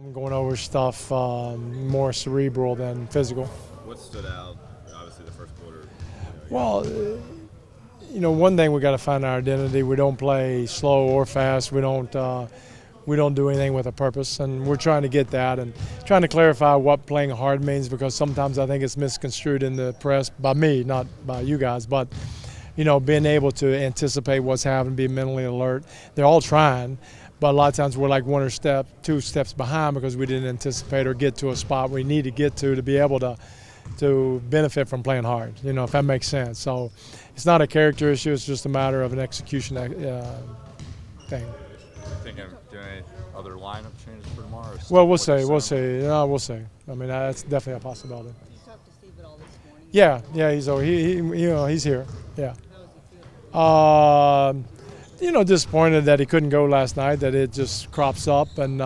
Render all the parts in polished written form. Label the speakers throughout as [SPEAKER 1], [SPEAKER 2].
[SPEAKER 1] I'm going over stuff more cerebral than physical.
[SPEAKER 2] What stood out? Obviously, the first quarter.
[SPEAKER 1] Well, one thing we got to find our identity. We don't play slow or fast. We don't do anything with a purpose, and we're trying to get that and trying to clarify what playing hard means, because sometimes I think it's misconstrued in the press by me, not by you guys, but being able to anticipate what's happening, be mentally alert. They're all trying, but a lot of times we're like two steps behind because we didn't anticipate or get to a spot we need to get to be able to benefit from playing hard, if that makes sense. So it's not a character issue, it's just a matter of an execution thing.
[SPEAKER 3] Thinking of doing any other lineup changes for tomorrow?
[SPEAKER 1] Well, we'll see. We'll see. No, we'll see. I mean, that's definitely a possibility.
[SPEAKER 4] Did you talk to Steve at all this morning?
[SPEAKER 1] Yeah. He's here. Yeah.
[SPEAKER 4] How does he feel?
[SPEAKER 1] Disappointed that he couldn't go last night. That it just crops up, and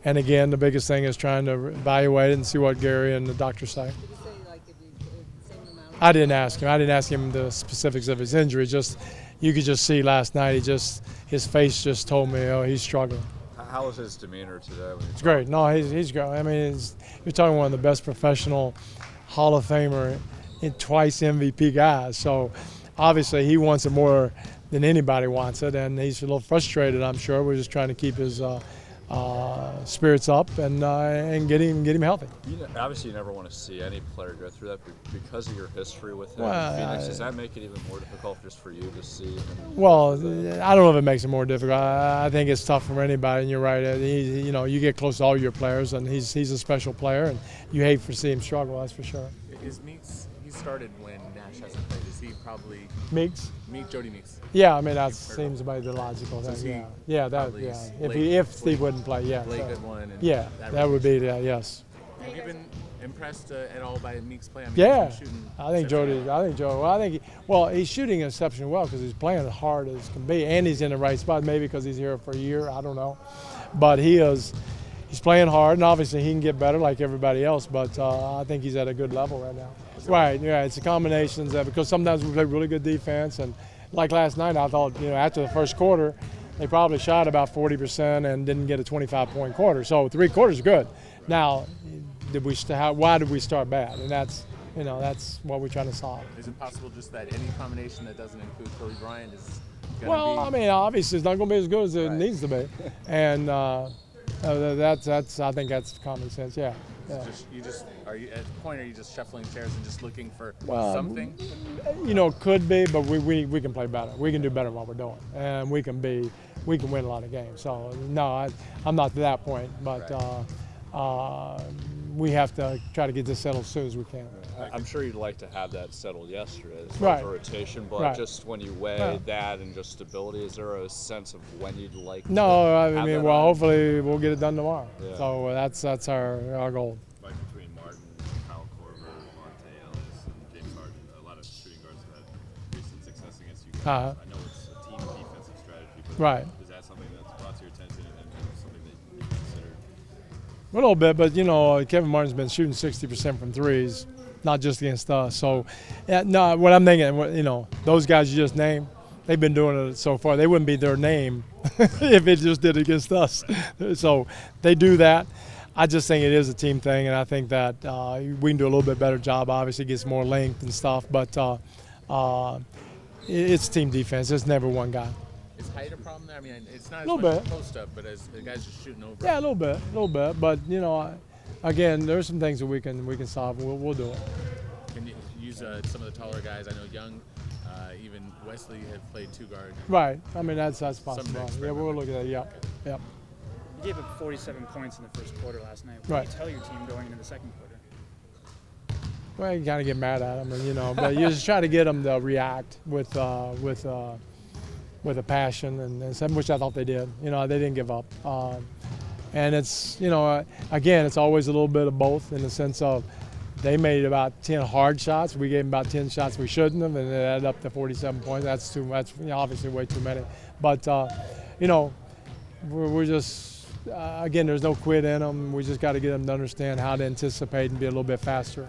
[SPEAKER 1] again, the biggest thing is trying to evaluate it and see what Gary and the doctor say.
[SPEAKER 4] Did he say like if the same amount?
[SPEAKER 1] I didn't ask him. I didn't ask him the specifics of his injury. Just you could just see last night. His face just told me, oh, he's struggling.
[SPEAKER 3] How was his demeanor today?
[SPEAKER 1] It's great. No, he's great. I mean, you're talking one of the best professional Hall of Famer and twice MVP guys. So obviously he wants it more than anybody wants it, and he's a little frustrated, I'm sure. We're just trying to keep his spirits up and get him healthy.
[SPEAKER 3] Obviously, you never want to see any player go through that, but because of your history with him
[SPEAKER 1] Well,
[SPEAKER 3] in Phoenix, does that make it even more difficult just for you to see him?
[SPEAKER 1] Well, I don't know if it makes it more difficult. I think it's tough for anybody, and you're right. You get close to all your players, and he's a special player, and you hate to see him struggle, that's for sure.
[SPEAKER 5] Is Meeks? He started when Nash hasn't played. Is he probably
[SPEAKER 1] Meeks?
[SPEAKER 5] Jody Meeks?
[SPEAKER 1] Yeah, I mean that seems to be the logical
[SPEAKER 5] So
[SPEAKER 1] thing.
[SPEAKER 5] he
[SPEAKER 1] Yeah,
[SPEAKER 5] probably
[SPEAKER 1] If Steve wouldn't play, yeah.
[SPEAKER 5] Blake
[SPEAKER 1] so-
[SPEAKER 5] had one. And
[SPEAKER 1] Yeah, that would be yes.
[SPEAKER 5] Have you been impressed at all by Meeks' play? I mean,
[SPEAKER 1] Yeah,
[SPEAKER 5] he's been shooting
[SPEAKER 1] I think Jody. He's shooting exceptionally well because he's playing as hard as can be, and he's in the right spot. Maybe because he's here for a year, I don't know, but he's playing hard, and obviously he can get better like everybody else. But I think he's at a good level right now. Right, yeah, it's a combination because sometimes we play really good defense, and like last night, I thought after the first quarter, they probably shot about 40% and didn't get a 25-point quarter. So 3 quarters is good. Now, why did we start bad? And that's what we're trying to solve.
[SPEAKER 5] Is it possible just that any combination that doesn't include Kobe Bryant is going to
[SPEAKER 1] Well,
[SPEAKER 5] be?
[SPEAKER 1] I mean, obviously it's not going to be as good as it
[SPEAKER 5] Right.
[SPEAKER 1] needs to be, and that's I think that's common sense. Yeah.
[SPEAKER 5] Are you at the point? Are you just shuffling chairs and just looking for
[SPEAKER 1] Well,
[SPEAKER 5] something?
[SPEAKER 1] Could be, but we can play better. We can do better than what we're doing, and we can win a lot of games. So no, I'm not to that point, but we have to try to get this settled as soon as we can.
[SPEAKER 3] I'm sure you'd like to have that settled yesterday as far as
[SPEAKER 1] Right.
[SPEAKER 3] a rotation, but
[SPEAKER 1] Right.
[SPEAKER 3] just when you weigh
[SPEAKER 1] Yeah.
[SPEAKER 3] that and just stability, is there a sense of when you'd like to
[SPEAKER 1] No, I
[SPEAKER 3] have
[SPEAKER 1] mean,
[SPEAKER 3] that
[SPEAKER 1] well,
[SPEAKER 3] on?
[SPEAKER 1] hopefully we'll get it done tomorrow.
[SPEAKER 3] Yeah.
[SPEAKER 1] So that's our goal.
[SPEAKER 2] Like between Martin, Kyle Korver, Monte Ellis, and James Harden, a lot of shooting guards have had recent success against you guys.
[SPEAKER 1] Uh-huh.
[SPEAKER 2] I know it's a team defensive strategy, but
[SPEAKER 1] Right.
[SPEAKER 2] is that something that's brought to your attention and something that you consider?
[SPEAKER 1] A little bit, but Kevin Martin's been shooting 60% from threes, not just against us. So, no, what I'm thinking, those guys you just named, they've been doing it so far. They wouldn't be their name if it just did against us. So they do that. I just think it is a team thing, and I think that we can do a little bit better job. Obviously, it gets more length and stuff, but it's team defense. It's never one guy.
[SPEAKER 5] Is height a problem there? I mean, it's not as
[SPEAKER 1] Little
[SPEAKER 5] much
[SPEAKER 1] bit.
[SPEAKER 5] post up, but as the guys just shooting over.
[SPEAKER 1] Yeah, a little bit. But again, there's some things that we can solve. We'll do it.
[SPEAKER 5] Can you use some of the taller guys? I know Young, even Wesley have played 2 guard.
[SPEAKER 1] Right. I mean, that's possible. Yeah,
[SPEAKER 5] experiment.
[SPEAKER 1] we'll look at that. Yep.
[SPEAKER 6] You gave up 47 points in the first quarter last night. What
[SPEAKER 1] Right.
[SPEAKER 6] do you tell your team going into the second quarter?
[SPEAKER 1] Well, you kind of get mad at them, but you just try to get them to react with a passion, and some, which I thought they did. They didn't give up. And it's, again, it's always a little bit of both in the sense of they made about 10 hard shots. We gave them about 10 shots we shouldn't have, and it added up to 47 points. That's obviously way too many. But, we're just, again, there's no quit in them. We just got to get them to understand how to anticipate and be a little bit faster.